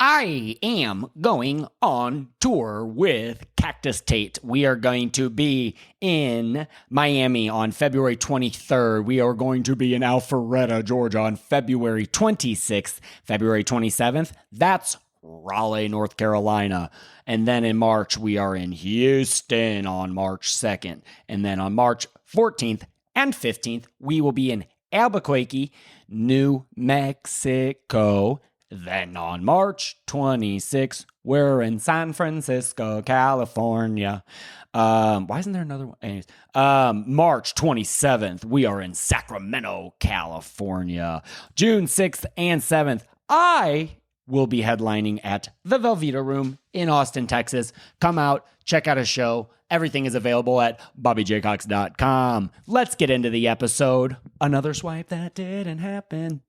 I am going on tour with Cactus Tate. We are going to be in Miami on February 23rd. We are going to be in Alpharetta, Georgia on February 26th. February 27th, that's Raleigh, North Carolina. And then in March, we are in Houston on March 2nd. And then on March 14th and 15th, we will be in Albuquerque, New Mexico. Then on March 26th, we're in San Francisco, California. Why isn't there another one? Anyways, March 27th, we are in Sacramento, California. June 6th and 7th, I will be headlining at the Velveeta Room in Austin, Texas. Come out, check out a show. Everything is available at bobbyjaycox.com. Let's get into the episode. Another swipe that didn't happen.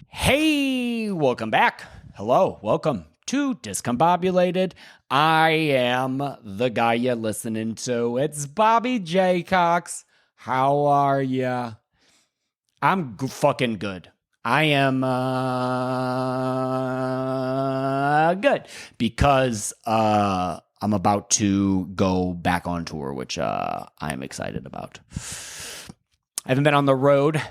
Hey, welcome back. Hello, welcome to Discombobulated. I am the guy you're listening to. It's Bobby Jaycox. How are ya? I'm fucking good. I am good because I'm about to go back on tour, which I'm excited about. I haven't been on the road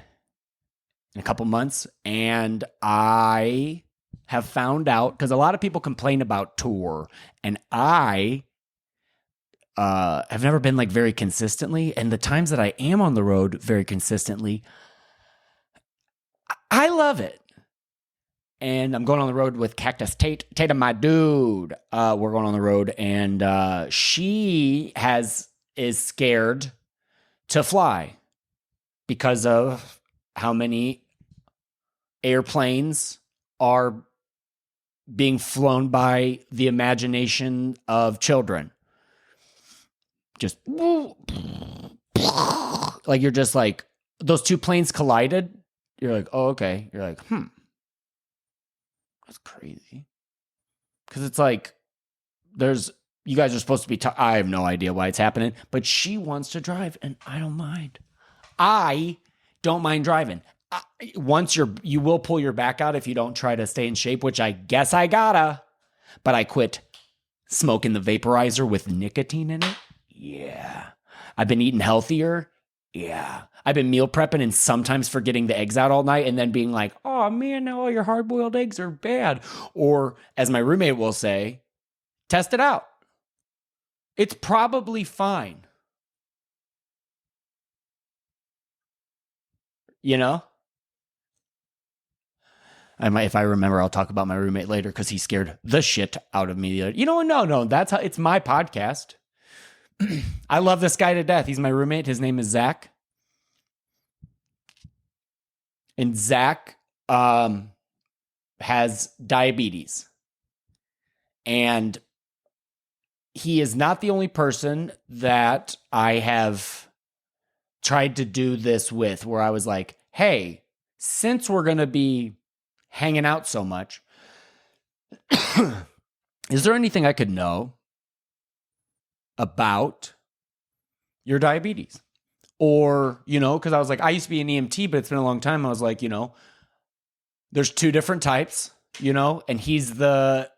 in a couple months, and I have found out, because a lot of people complain about tour, and I have never been like very consistently, and the times that I am on the road very consistently, I love it. And I'm going on the road with Cactus Tate. Tate, my dude. We're going on the road, and she is scared to fly because of how many airplanes are being flown by the imagination of children. Just like, you're just like, those two planes collided. You're like, oh, okay. You're like, that's crazy. Because it's like, you guys are supposed to be, I have no idea why it's happening, but she wants to drive and I don't mind. I don't mind driving. Once you will pull your back out if you don't try to stay in shape, which I guess I gotta, but I quit smoking the vaporizer with nicotine in it. Yeah. I've been eating healthier. Yeah. I've been meal prepping and sometimes forgetting the eggs out all night and then being like, oh man, now all your hard-boiled eggs are bad. Or as my roommate will say, test it out. It's probably fine. You know? If I remember, I'll talk about my roommate later because he scared the shit out of me. You know, no, that's how, it's my podcast. I love this guy to death. He's my roommate. His name is Zach. And Zach has diabetes. And he is not the only person that I have tried to do this with, where I was like, hey, since we're going to be hanging out so much, is there anything I could know about your diabetes? Or, because I was like, I used to be an EMT, but it's been a long time. I was like, there's two different types, and he's the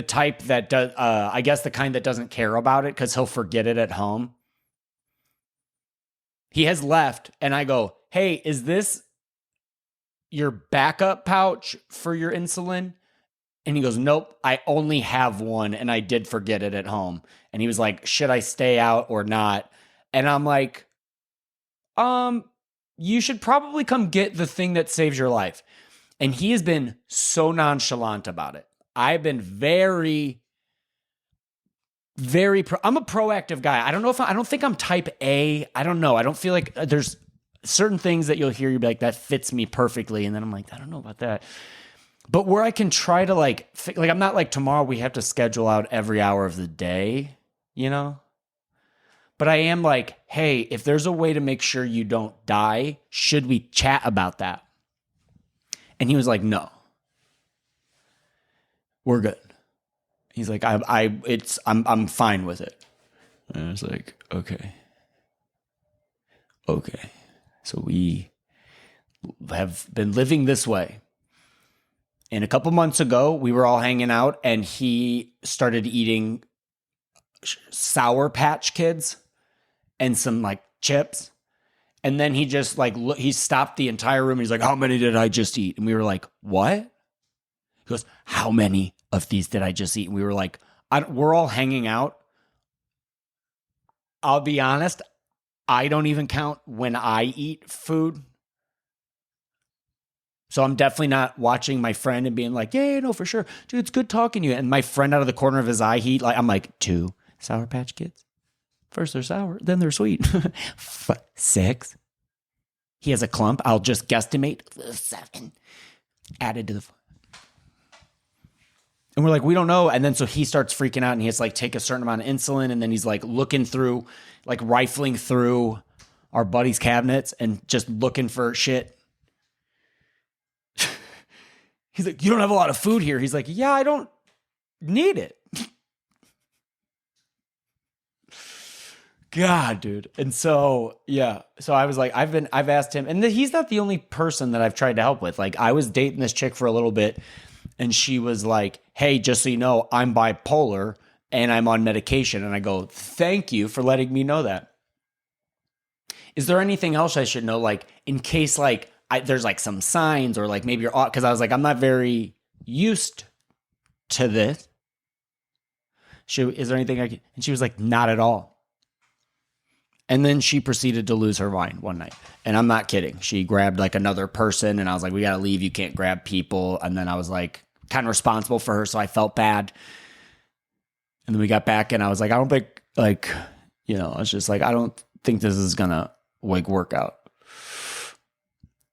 type that does, I guess the kind that doesn't care about it because he'll forget it at home. He has left, and I go, hey, is this your backup pouch for your insulin? And he goes, nope, I only have one, and I did forget it at home. And he was like, should I stay out or not? And I'm like, you should probably come get the thing that saves your life. And he has been so nonchalant about it. I've been very, very, I'm a proactive guy. I don't think I'm type A. I don't know. I don't feel like there's certain things that you'll hear, you'll be like, that fits me perfectly. And then I'm like, I don't know about that. But where I can try to like I'm not like, tomorrow we have to schedule out every hour of the day, But I am like, hey, if there's a way to make sure you don't die, should we chat about that? And he was like, no, we're good. He's like, I'm fine with it. And I was like, okay. So we have been living this way. And a couple months ago, we were all hanging out and he started eating Sour Patch Kids and some like chips. And then he just like, he stopped the entire room. He's like, how many did I just eat? And we were like, what? He goes, how many of these did I just eat? And we were like, we're all hanging out. I'll be honest, I don't even count when I eat food. So I'm definitely not watching my friend and being like, yeah, no, for sure. Dude, it's good talking to you. And my friend out of the corner of his eye, I'm like, 2 Sour Patch Kids. First they're sour, then they're sweet. 6. He has a clump. I'll just guesstimate 7 added to the. And we're like, we don't know. And then so he starts freaking out and he has to like take a certain amount of insulin. And then he's like looking through, like rifling through our buddy's cabinets and just looking for shit. He's like, you don't have a lot of food here. He's like, yeah, I don't need it. God, dude. And so, yeah. So I was like, I've asked him, and he's not the only person that I've tried to help with. Like I was dating this chick for a little bit and she was like, hey, just so you know, I'm bipolar and I'm on medication. And I go, thank you for letting me know that. Is there anything else I should know? Like in case like, there's like some signs or like maybe you're off. Cause I was like, I'm not very used to this. Is there anything I can? And she was like, not at all. And then she proceeded to lose her mind one night. And I'm not kidding. She grabbed like another person and I was like, we got to leave. You can't grab people. And then I was like kind of responsible for her. So I felt bad. And then we got back and I was like, I don't think like, I was just like, I don't think this is going to like work out.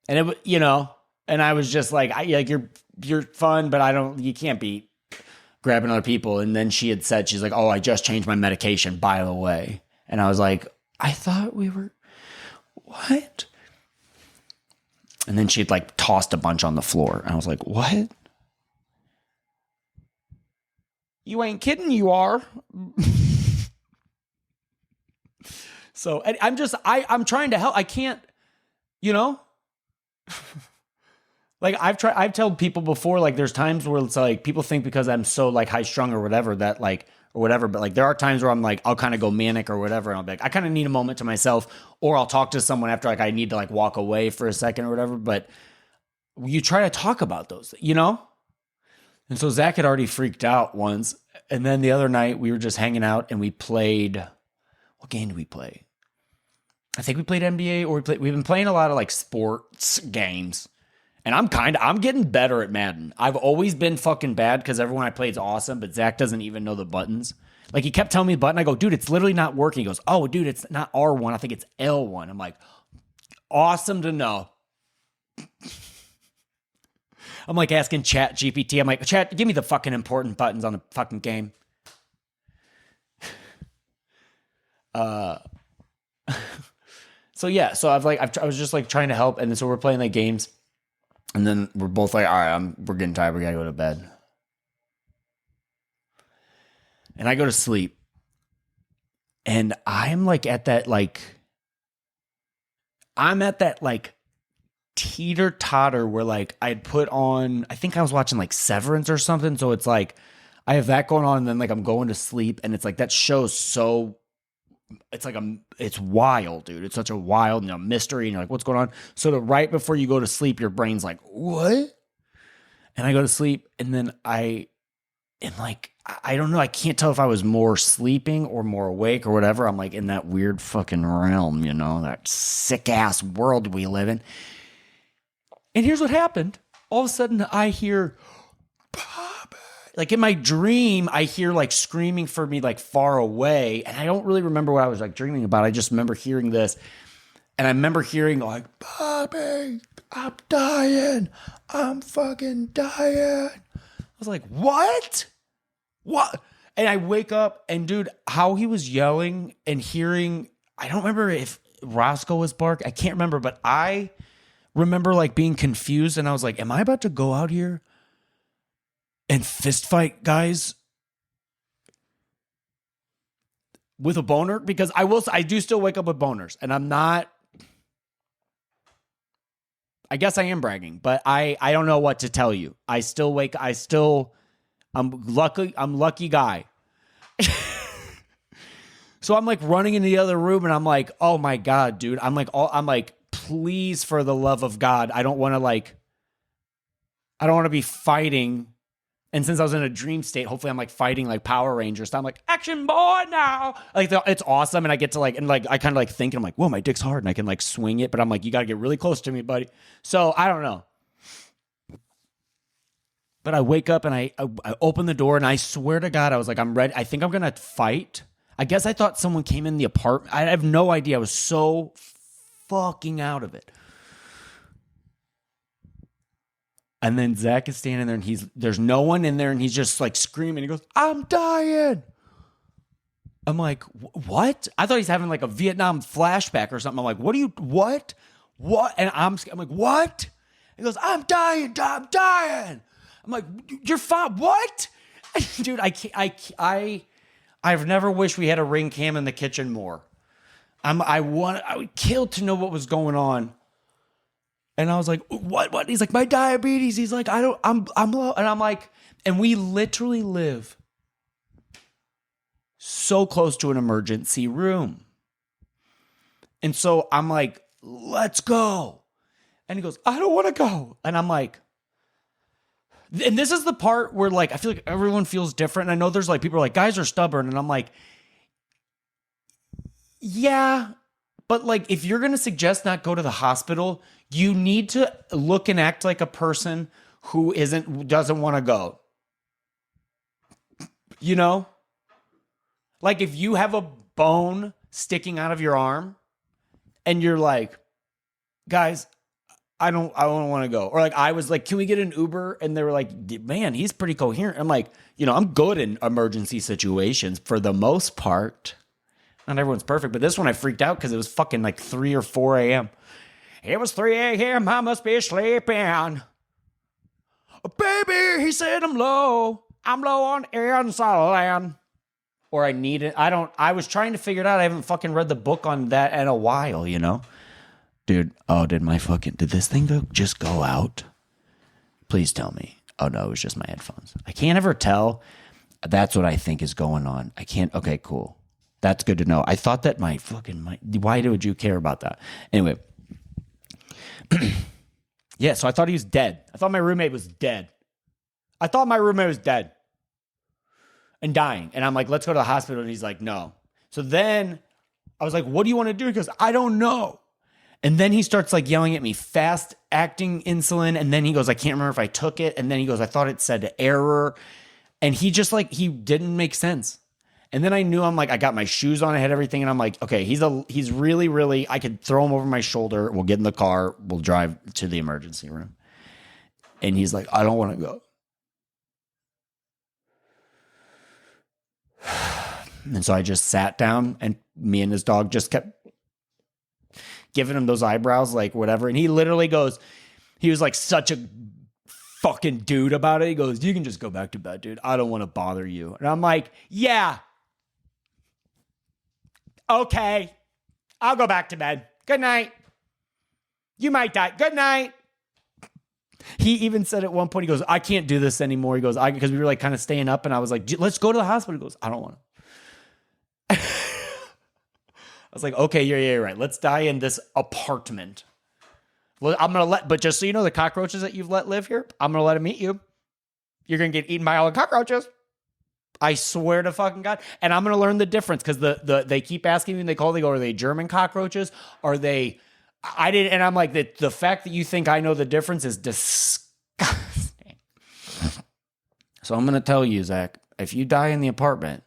And it, and I was just like, you're fun, but you can't be grabbing other people. And then she had said, she's like, oh, I just changed my medication, by the way. And I was like, I thought we were, what? And then she had like tossed a bunch on the floor. And I was like, what? You ain't kidding, you are. So I'm trying to help. I can't, like I've told people before, like there's times where it's like people think because I'm so like high strung or whatever that like, or whatever. But like there are times where I'm like, I'll kind of go manic or whatever. And I'll be like, I kind of need a moment to myself, or I'll talk to someone after like I need to like walk away for a second or whatever. But you try to talk about those, And so Zach had already freaked out once. And then the other night we were just hanging out and we played, what game did we play? I think we played NBA we've been playing a lot of like sports games. And I'm getting better at Madden. I've always been fucking bad because everyone I play is awesome, but Zach doesn't even know the buttons. Like he kept telling me the button. I go, dude, it's literally not working. He goes, oh, dude, it's not R1. I think it's L1. I'm like, awesome to know. I'm like asking Chat GPT. I'm like, Chat, give me the fucking important buttons on the fucking game. So yeah, so I was just like trying to help, and then so we're playing like games, and then we're both like, all right, we're getting tired, we gotta go to bed, and I go to sleep, and I'm like at that like, teeter totter where like I'd put on, I think I was watching like Severance or something, so it's like I have that going on, and then like I'm going to sleep, and it's like that show's so. It's like it's wild, dude. It's such a wild, mystery. And you're like, what's going on? So right before you go to sleep, your brain's like, what? And I go to sleep and then I am like, I don't know. I can't tell if I was more sleeping or more awake or whatever. I'm like in that weird fucking realm, that sick ass world we live in. And here's what happened. All of a sudden I hear, like in my dream, I hear like screaming for me like far away. And I don't really remember what I was like dreaming about. I just remember hearing this. And I remember hearing like, Bobby, I'm dying. I'm fucking dying. I was like, what? What? And I wake up and dude, how he was yelling and hearing, I don't remember if Roscoe was bark. I can't remember, but I remember like being confused. And I was like, am I about to go out here and fist fight guys with a boner? Because I do still wake up with boners, and I guess I am bragging, but I don't know what to tell you. I'm lucky guy. So I'm like running into the other room and I'm like, oh my God, dude. I'm like, please, for the love of God, I don't want to be fighting. And since I was in a dream state, hopefully I'm like fighting like Power Rangers. So I'm like, action boy now. Like it's awesome. And I get to like, and like, I kind of like think, I'm like, whoa, my dick's hard and I can like swing it. But I'm like, you got to get really close to me, buddy. So I don't know. But I wake up and I open the door and I swear to God, I was like, I'm ready. I think I'm going to fight. I guess I thought someone came in the apartment. I have no idea. I was so fucking out of it. And then Zach is standing there and there's no one in there and he's just like screaming. He goes, I'm dying. I'm like, what? I thought he's having like a Vietnam flashback or something. I'm like, what? And I'm like, what? He goes, I'm dying. I'm like, you're fine. What? Dude, I've never wished we had a ring cam in the kitchen more. I would kill to know what was going on. And I was like, what? He's like, my diabetes. He's like, I'm low. And I'm like, and we literally live so close to an emergency room. And so I'm like, let's go. And he goes, I don't want to go. And I'm like, and this is the part where like, I feel like everyone feels different. And I know there's like, people are like, guys are stubborn. And I'm like, yeah, but like, if you're going to suggest not go to the hospital, you need to look and act like a person who doesn't want to go. You know? Like if you have a bone sticking out of your arm and you're like, guys, I don't want to go. Or like, I was like, can we get an Uber? And they were like, man, he's pretty coherent. I'm like, I'm good in emergency situations for the most part. Not everyone's perfect, but this one I freaked out because it was fucking like 3 or 4 a.m. It was 3 a.m. I must be sleeping. Baby, he said I'm low. I'm low on insulin. Or I need it. I was trying to figure it out. I haven't fucking read the book on that in a while, Dude, did this thing just go out? Please tell me. Oh no, it was just my headphones. I can't ever tell. That's what I think is going on. I can't. Okay, cool. That's good to know. I thought that why would you care about that? Anyway. Yeah, so I thought he was dead. I thought my roommate was dead. And dying. And I'm like, let's go to the hospital. And he's like, no. So then I was like, what do you want to do? He goes, I don't know. And then he starts like yelling at me, fast acting insulin. And then he goes, I can't remember if I took it. And then he goes, I thought it said error. And he just like, he didn't make sense. And then I knew, I'm like, I got my shoes on, I had everything. And I'm like, okay, he's really, really, I could throw him over my shoulder. We'll get in the car. We'll drive to the emergency room. And he's like, I don't want to go. And so I just sat down and me and his dog just kept giving him those eyebrows, like whatever. And he literally goes, he was like such a fucking dude about it. He goes, you can just go back to bed, dude. I don't want to bother you. And I'm like, yeah. Okay, I'll go back to bed. Good night. You might die. Good night. He even said at one point, he goes, I can't do this anymore. He goes, because we were like kind of staying up and I was like, let's go to the hospital. He goes, I don't want to. I was like, okay, you're right. Let's die in this apartment. Well, but just so you know, the cockroaches that you've let live here, I'm going to let them eat you. You're going to get eaten by all the cockroaches. I swear to fucking God. And I'm going to learn the difference because they keep asking me, they go, are they German cockroaches? Are they, and I'm like, the fact that you think I know the difference is disgusting. So I'm going to tell you, Zach, if you die in the apartment,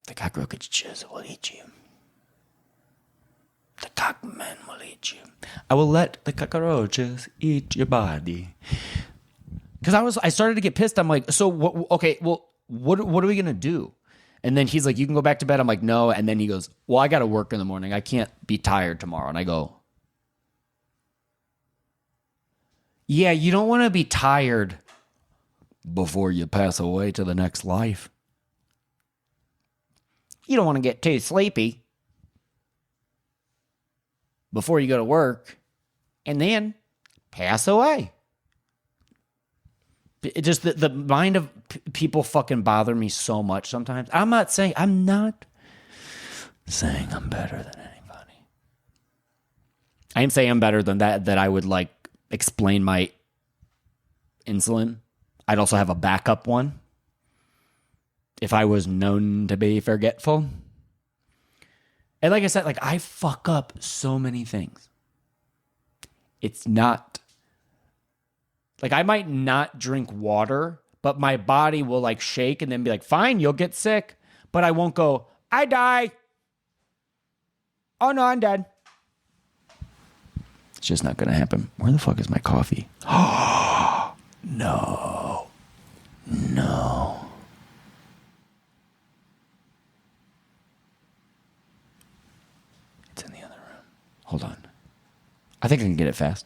the cockroaches will eat you. The cockman will eat you. I will let the cockroaches eat your body. Because I started to get pissed. I'm like, so what? Okay, well, what are we gonna do? And then he's like, you can go back to bed. I'm like, no. And then he goes, well, I got to work in the morning. I can't be tired tomorrow. And I go, yeah, you don't want to be tired before you pass away to the next life. You don't want to get too sleepy before you go to work and then pass away. It just the mind of people fucking bother me so much sometimes. I'm not saying I'm better than anybody. I am saying I'm better than that I would like explain my insulin. I'd also have a backup one if I was known to be forgetful. And like I said, like I fuck up so many things. It's not like I might not drink water, but my body will like shake and then be like, fine, you'll get sick. But I won't go, I die. Oh no, I'm dead. It's just not going to happen. Where the fuck is my coffee? Oh, no. It's in the other room. Hold on. I think I can get it fast.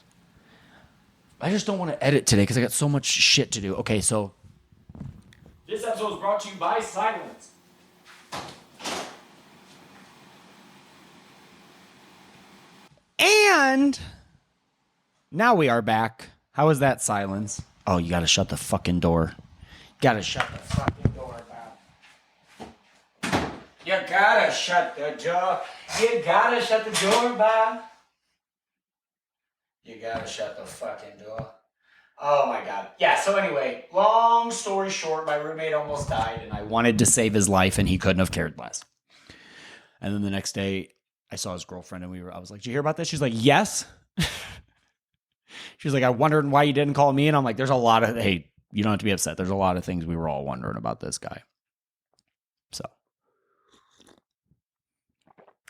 I just don't want to edit today because I got so much shit to do. Okay, so this episode is brought to you by silence. And now we are back. How was that silence? Oh, you got to shut the fucking door. Got to shut the fucking door, Bob. You got to shut the door. You got to shut the door, Bob. You gotta shut the fucking door. Oh my God. Yeah, so anyway, long story short, my roommate almost died and I wanted to save his life and he couldn't have cared less. And then the next day, I saw his girlfriend and I was like, did you hear about this? She's like, yes. She's like, I wondered why you didn't call me. And I'm like, there's a lot of, hey, you don't have to be upset. There's a lot of things we were all wondering about this guy. So.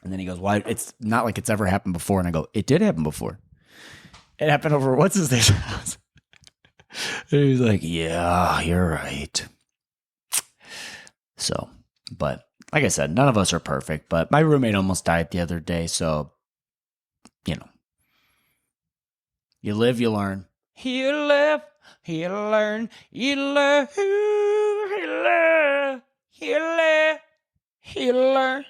And then he goes, why? It's not like it's ever happened before. And I go, it did happen before. It happened over what's his name's house. And he's like, yeah, you're right. So, but like I said, none of us are perfect, but my roommate almost died the other day. So, you know, you live, you learn. You live, you learn, you learn, you learn, you learn, you learn.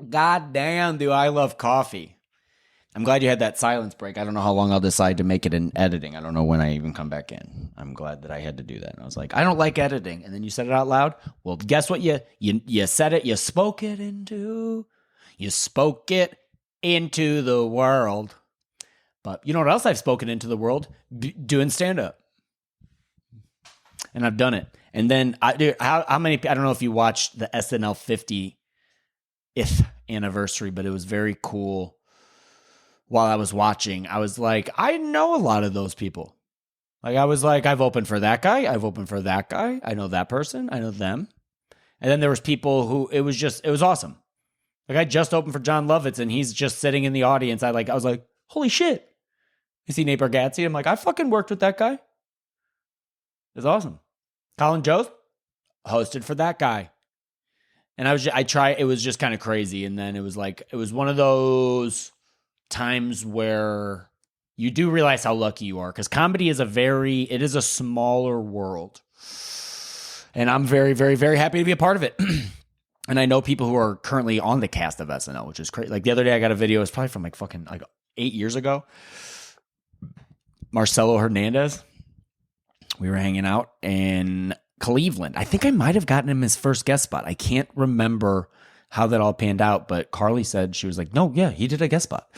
God damn, do I love coffee. I'm glad you had that silence break. I don't know how long I'll decide to make it in editing. I don't know when I even come back in. I'm glad that I had to do that. And I was like, I don't like editing. And then you said it out loud. Well, guess what? You said it. You spoke it into the world. But you know what else I've spoken into the world? Doing stand-up. And I've done it. And then, how many, I don't know if you watched the SNL 50th anniversary, but it was very cool. While I was watching, I was like, I know a lot of those people. Like, I was like, I've opened for that guy. I've opened for that guy. I know that person. I know them. And then there was people who, it was awesome. Like, I just opened for John Lovitz and he's just sitting in the audience. I was like, holy shit. You see Nate Bargatze? I'm like, I fucking worked with that guy. It's awesome. Colin Jost hosted for that guy. And it was just kind of crazy. And then it was one of those times where you do realize how lucky you are, because comedy is it is a smaller world. And I'm very, very, very happy to be a part of it. And I know people who are currently on the cast of SNL, which is crazy. Like the other day I got a video, it's probably from like 8 years ago. Marcelo Hernandez. We were hanging out in Cleveland. I think I might have gotten him his first guest spot. I can't remember how that all panned out, but Carly said, she was like, no, yeah, he did a guest spot.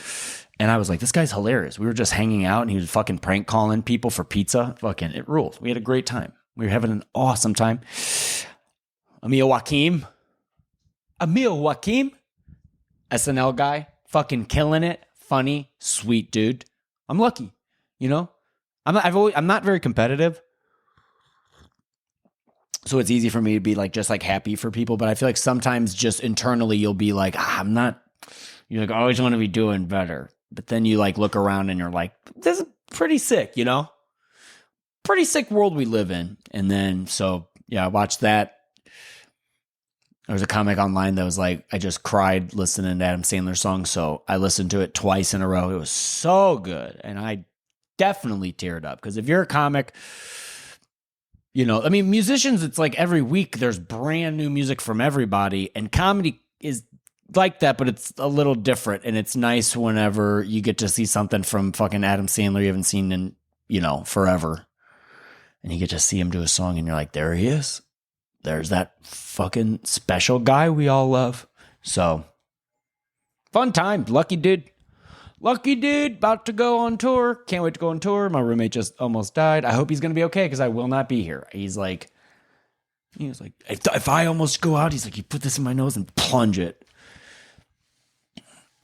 And I was like, this guy's hilarious. We were just hanging out and he was fucking prank calling people for pizza. Fucking, it rules. We had a great time. We were having an awesome time. Emil Joaquim, SNL guy, fucking killing it. Funny, sweet dude. I'm lucky, you know? I'm not very competitive. So it's easy for me to be like, just like happy for people. But I feel like sometimes just internally you'll be like, you're like, I always want to be doing better. But then you like look around and you're like, this is pretty sick, you know? Pretty sick world we live in. And then, so yeah, I watched that. There was a comic online that was like, I just cried listening to Adam Sandler's song. So I listened to it twice in a row. It was so good. And I definitely teared up. Because if you're a comic, you know, I mean, musicians, it's like every week there's brand new music from everybody. And comedy is like that, but it's a little different, and it's nice whenever you get to see something from fucking Adam Sandler you haven't seen in, forever. And you get to see him do a song, and you're like, there he is. There's that fucking special guy we all love. So, fun time. Lucky dude. About to go on tour. Can't wait to go on tour. My roommate just almost died. I hope he's going to be okay because I will not be here. He was like, if I almost go out, he's like, you put this in my nose and plunge it.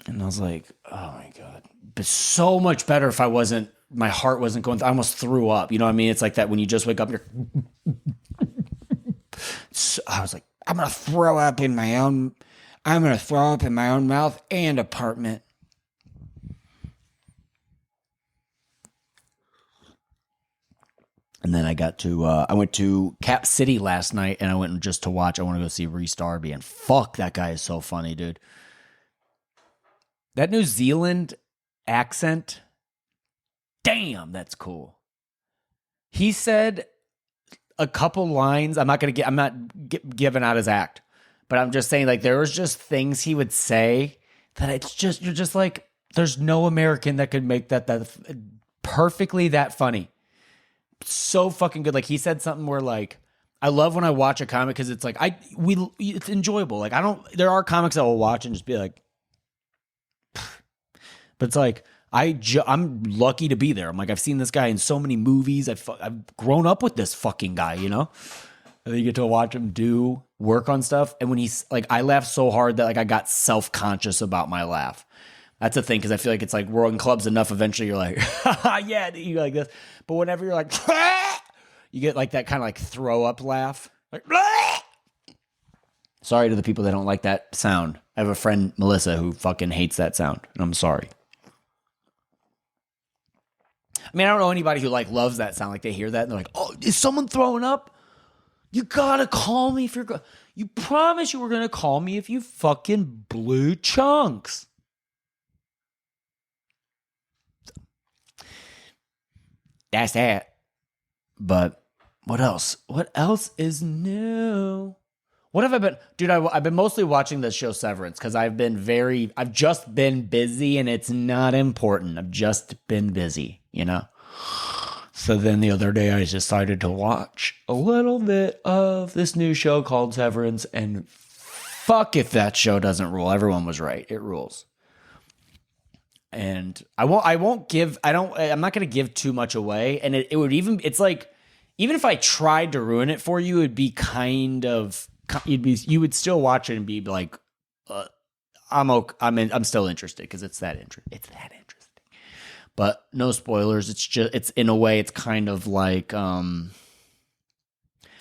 And I was like, oh my God. But so much better if my heart wasn't going, I almost threw up. You know what I mean? It's like that when you just wake up and you're, so I was like, I'm going to throw up in my own mouth and apartment. And then I went to Cap City last night, and I went just to watch. I want to go see Reese Darby, and fuck, that guy is so funny, dude. That New Zealand accent, damn, that's cool. He said a couple lines. I'm not giving out his act, but I'm just saying, like, there was just things he would say that you're just like, there's no American that could make that perfectly that funny. So fucking good. Like, he said something where, like, I love when I watch a comic because it's like it's enjoyable. Like, there are comics that will watch and just be like, but it's like I'm lucky to be there. I'm like, I've seen this guy in so many movies. I've grown up with this fucking guy, And then you get to watch him do work on stuff. And when he's like, I laughed so hard that like I got self-conscious about my laugh. That's the thing, because I feel like it's like we're in clubs enough. Eventually, you're like, yeah, you like this. But whenever you're like, you get like that kind of like throw up laugh. Like, sorry to the people that don't like that sound. I have a friend, Melissa, who fucking hates that sound, and I'm sorry. I mean, I don't know anybody who like loves that sound. Like they hear that and they're like, oh, is someone throwing up? You gotta call me if you're. You promised you were gonna call me if you fucking blew chunks. That's that. But what else? What else is new? What have I been? Dude, I've been mostly watching the show Severance because I've just been busy and it's not important. I've just been busy, So then the other day I decided to watch a little bit of this new show called Severance, and fuck if that show doesn't rule. Everyone was right. It rules. And I'm not going to give too much away. And it would it's like, even if I tried to ruin it for you, it'd be you would still watch it and be like, I'm still interested because it's that interesting. But no spoilers. It's in a way, it's kind of like, I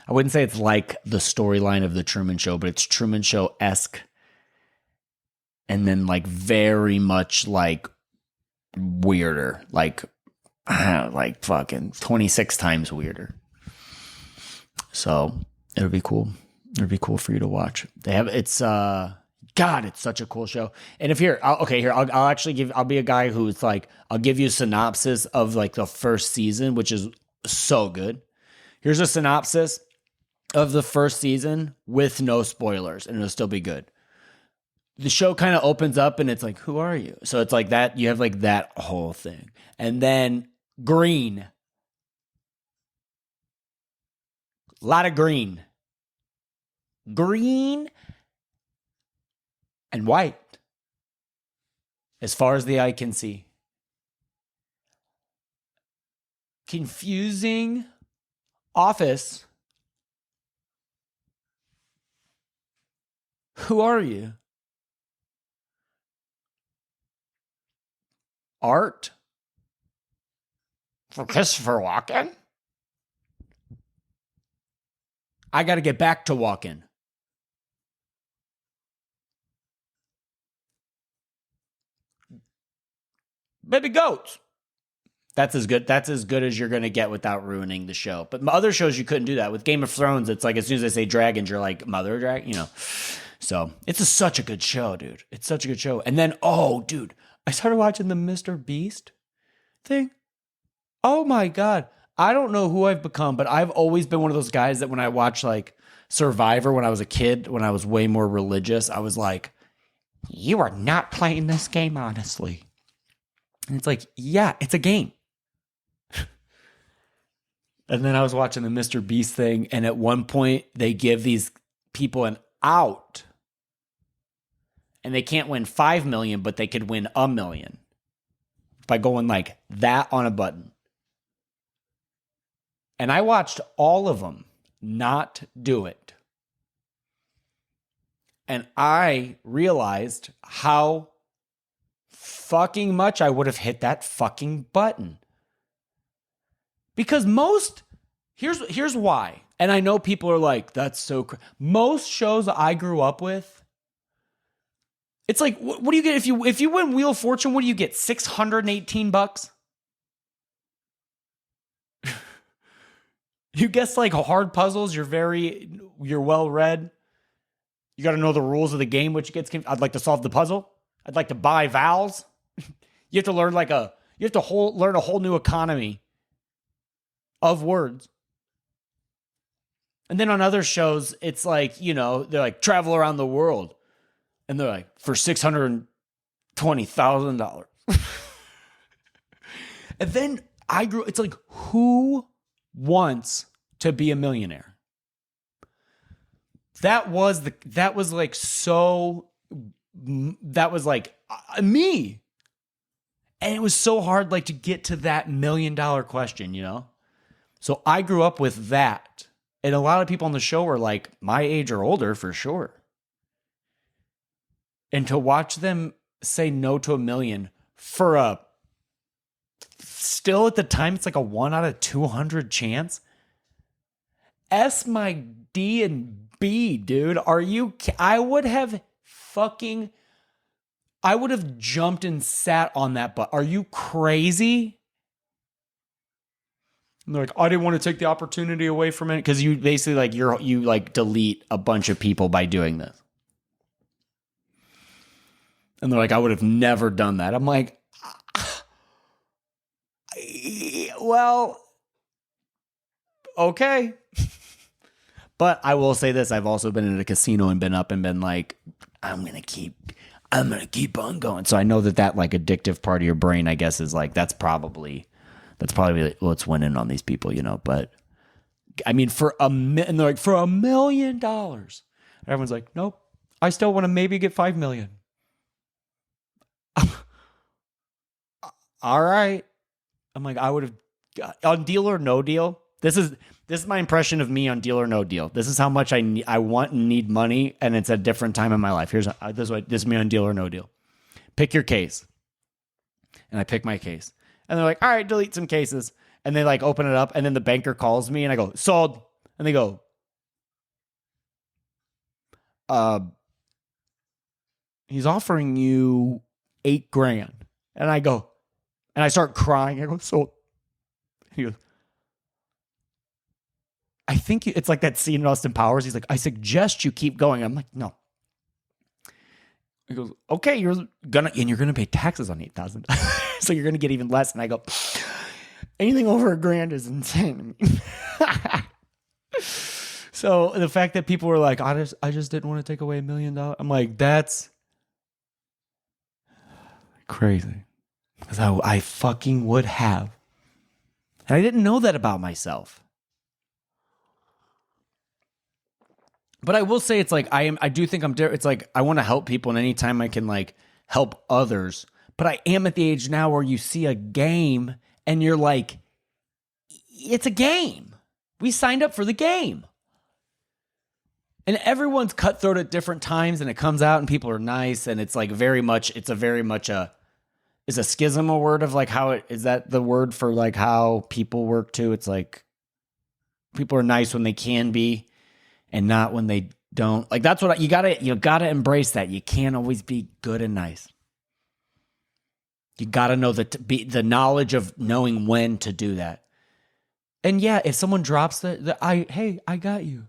wouldn't say it's like the storyline of the Truman Show, but it's Truman Show-esque. And then like very much like weirder, like fucking 26 times weirder. So it'll be cool. It'll be cool for you to watch. It's such a cool show. And I'll be a guy who's like, I'll give you a synopsis of like the first season, which is so good. Here's a synopsis of the first season with no spoilers, and it'll still be good. The show kind of opens up and it's like, who are you? So it's like that. You have like that whole thing. And then green. A lot of green. Green and white. As far as the eye can see. Confusing office. Who are you? Art for Christopher Walken? I got to get back to walking. Baby goats. That's as good as you're going to get without ruining the show. But other shows, you couldn't do that. With Game of Thrones, it's like as soon as they say dragons, you're like, mother dragon, So it's such a good show, dude. It's such a good show. And then, dude, I started watching the Mr. Beast thing. Oh my God. I don't know who I've become, but I've always been one of those guys that when I watch like Survivor when I was a kid, when I was way more religious, I was like, You are not playing this game honestly. And it's like, yeah, it's a game. And then I was watching the Mr. Beast thing, and at one point they give these people an out. And they can't win 5 million, but they could win 1 million by going like that on a button. And I watched all of them not do it. And I realized how fucking much I would have hit that fucking button. Because here's why. And I know people are like, that's so most shows I grew up with, it's like, what do you get if you win Wheel of Fortune? What do you get? $618? You guess like hard puzzles. You're well read. You got to know the rules of the game, which gets. I'd like to solve the puzzle. I'd like to buy vowels. You have to learn learn a whole new economy of words. And then on other shows, it's like, they're like travel around the world. And they're like, for $620,000. And then it's like, who wants to be a millionaire? That was me. And it was so hard, like, to get to that $1 million question, So I grew up with that. And a lot of people on the show were like my age or older for sure. And to watch them say no to $1 million for still at the time, it's like a 1 out of 200 chance. S my D and B, dude. I would have jumped and sat on that butt. Are you crazy? And they're like, I didn't want to take the opportunity away from it. Because you basically you delete a bunch of people by doing this. And they're like, I would have never done that. I'm like, well, okay. But I will say this. I've also been in a casino and been up and been like, I'm going to keep on going. So I know that like addictive part of your brain, I guess, is like, that's probably what's winning on these people, but I mean, and they're like, for $1 million, everyone's like, nope, I still want to maybe get 5 million. All right. I'm like, I would have on Deal or No Deal. This is my impression of me on Deal or No Deal. This is how much I want and need money, and it's a different time in my life. This is me on Deal or No Deal. Pick your case. And I pick my case. And they're like, all right, delete some cases. And they like open it up, and then the banker calls me, and I go, sold. And they go, he's offering you $8,000. And I go, and I start crying. I go, sold. He goes, I think it's like that scene in Austin Powers. He's like, I suggest you keep going. I'm like, no. He goes, okay, you're gonna pay taxes on $8,000, so you're gonna get even less. And I go, anything over $1,000 is insane to me. So the fact that people were like, I just didn't want to take away $1 million. I'm like, that's crazy. Because I fucking would have, and I didn't know that about myself. But I will say, it's like I do think I'm different. It's like I want to help people, and anytime I can like help others. But I am at the age now where you see a game and you're like, it's a game. We signed up for the game. And everyone's cutthroat at different times, and it comes out and people are nice, and it's like is a schism a word of like how is that the word for like how people work too? It's like people are nice when they can be and not when they don't. Like that's what you gotta embrace that. You can't always be good and nice. You gotta know the knowledge of knowing when to do that. And yeah, if someone drops hey, I got you.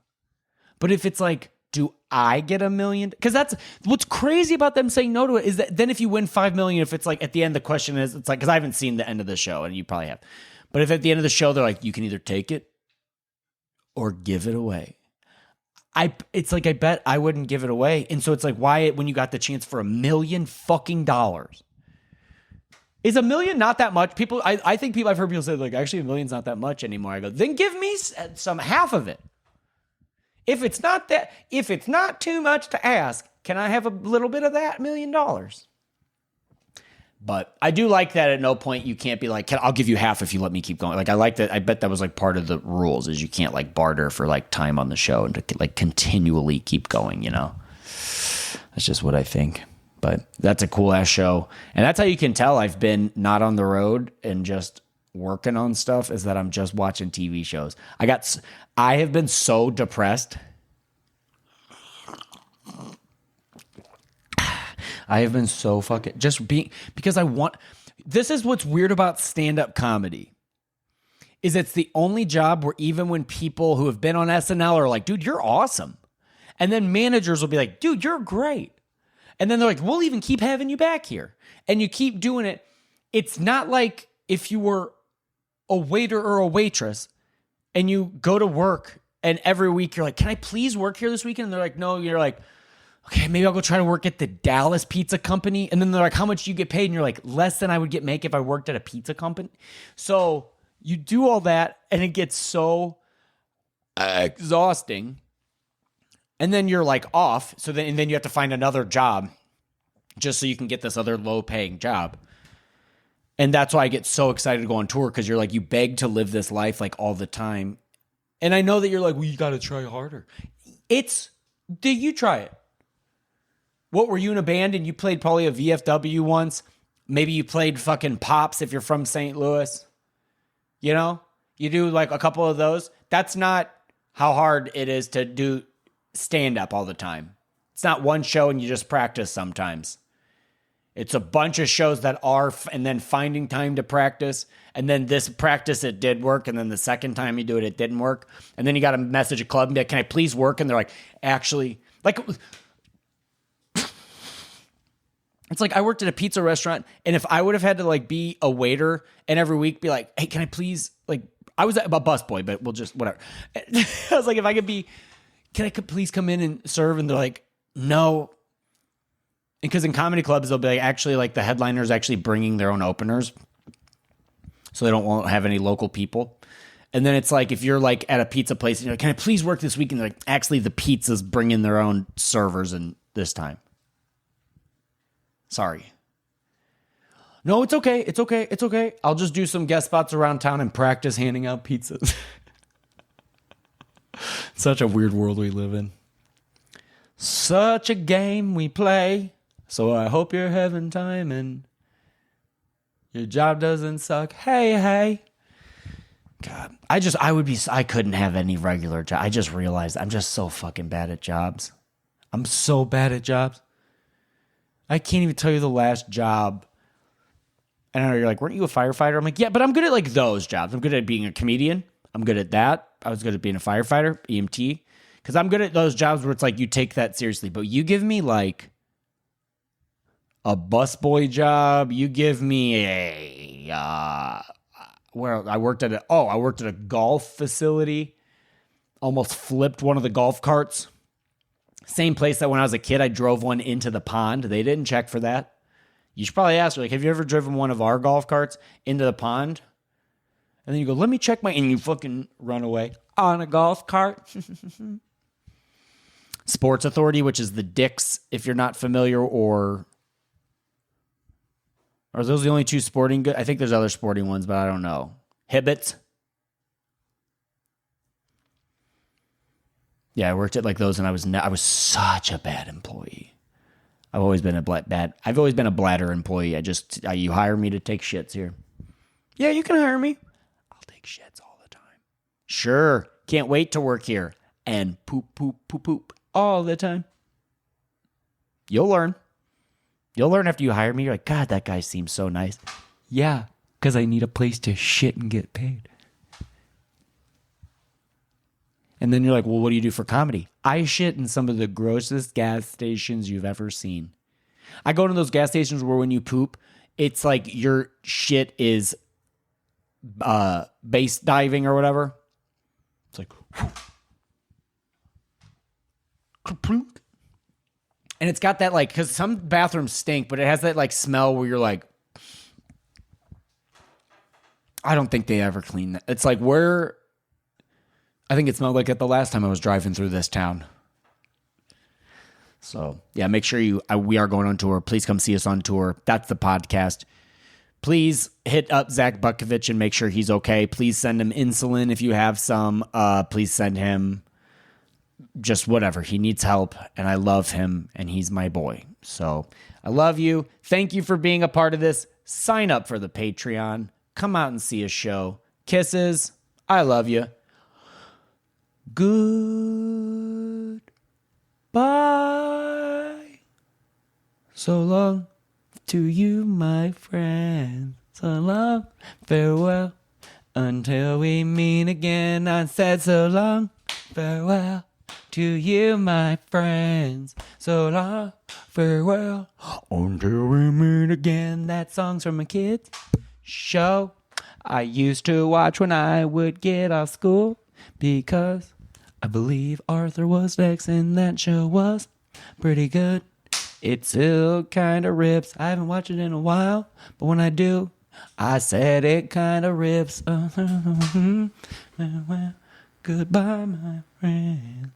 But if it's like, do I get $1 million? Because that's what's crazy about them saying no to it, is that then if you win 5 million, if it's like at the end, the question is, it's like, because I haven't seen the end of the show, and you probably have. But if at the end of the show, they're like, you can either take it or give it away. It's like, I bet I wouldn't give it away. And so it's like, why, when you got the chance for $1 million fucking dollars, is $1 million not that much? People, I think I've heard people say like, actually $1 million's not that much anymore. I go, then give me some half of it. If it's not too much to ask, can I have a little bit of that $1 million? But I do like that at no point you can't be like, I'll give you half if you let me keep going. Like, I like that. I bet that was like part of the rules, is you can't like barter for like time on the show and to like continually keep going, you know? That's just what I think. But that's a cool ass show. And that's how you can tell I've been not on the road and just working on stuff, is that I'm just watching TV shows. I have been so depressed. I have been so fucking because this is what's weird about stand-up comedy, is it's the only job where even when people who have been on SNL are like, dude, you're awesome. And then managers will be like, dude, you're great. And then they're like, we'll even keep having you back here. And you keep doing it. It's not like if you were a waiter or a waitress and you go to work and every week you're like, can I please work here this weekend? And they're like, no. You're like, okay, maybe I'll go try to work at the Dallas Pizza Company. And then they're like, how much do you get paid? And you're like, less than I would make if I worked at a pizza company. So you do all that and it gets so exhausting. And then you're like off. So then you have to find another job just so you can get this other low paying job. And that's why I get so excited to go on tour, because you're like, you beg to live this life like all the time. And I know that you're like, well, you got to try harder. Do you try it? What, were you in a band and you played probably a VFW once? Maybe you played fucking Pops if you're from St. Louis. You know? You do like a couple of those. That's not how hard it is to do stand-up all the time. It's not one show and you just practice sometimes. It's a bunch of shows that are, and then finding time to practice. And then this practice, it did work. And then the second time you do it, it didn't work. And then you got to message a club and be like, can I please work? And they're like, actually, like... It's like I worked at a pizza restaurant, and if I would have had to like be a waiter and every week be like, hey, can I please, like, I was a busboy, but we'll just, whatever. I was like, can I please come in and serve? And they're like, no. Because in comedy clubs, they'll be like, actually, like the headliner's actually bringing their own openers. So they won't have any local people. And then it's like, if you're like at a pizza place and you're like, can I please work this week? And they're like, actually, the pizza's bringing their own servers in this time. Sorry. No, it's okay. It's okay. It's okay. I'll just do some guest spots around town and practice handing out pizzas. Such a weird world we live in. Such a game we play. So I hope you're having time and your job doesn't suck. Hey. God, I couldn't have any regular job. I just realized I'm just so fucking bad at jobs. I'm so bad at jobs. I can't even tell you the last job. And I know you're like, weren't you a firefighter? I'm like, yeah, but I'm good at like those jobs. I'm good at being a comedian. I'm good at that. I was good at being a firefighter, EMT. Because I'm good at those jobs where it's like you take that seriously. But you give me like a busboy job. You give me where I worked at a golf facility. Almost flipped one of the golf carts. Same place that when I was a kid, I drove one into the pond. They didn't check for that. You should probably ask her, like, have you ever driven one of our golf carts into the pond? And then you go, let me check and you fucking run away on a golf cart. Sports Authority, which is the Dicks, if you're not familiar, or are those the only two sporting good? I think there's other sporting ones, but I don't know. Hibbets. Yeah, I worked at like those, and I was such a bad employee. I've always been a bladder employee. You hire me to take shits here. Yeah, you can hire me. I'll take shits all the time. Sure, can't wait to work here and poop all the time. You'll learn. You'll learn after you hire me. You're like, God, that guy seems so nice. Yeah, because I need a place to shit and get paid. And then you're like, well, what do you do for comedy? I shit in some of the grossest gas stations you've ever seen. I go to those gas stations where when you poop, it's like your shit is base diving or whatever. It's like, whew. Kaplunk. And it's got that like, because some bathrooms stink, but it has that like smell where you're like, I don't think they ever clean that. It's like where, I think it smelled like it the last time I was driving through this town. So yeah, make sure we are going on tour. Please come see us on tour. That's the podcast. Please hit up Zach Bukovich and make sure he's okay. Please send him insulin if you have some. Please send him just whatever. He needs help, and I love him, and he's my boy. So I love you. Thank you for being a part of this. Sign up for the Patreon. Come out and see a show. Kisses. I love you. Goodbye. So long to you, my friend. So long, farewell, until we meet again. I said so long, farewell to you, my friends. So long, farewell, until we meet again. That song's from a kid's show I used to watch when I would get off school, because I believe Arthur was next and that show was pretty good. It still kind of rips. I haven't watched it in a while, but when I do, I said it kind of rips. Well, goodbye, my friend.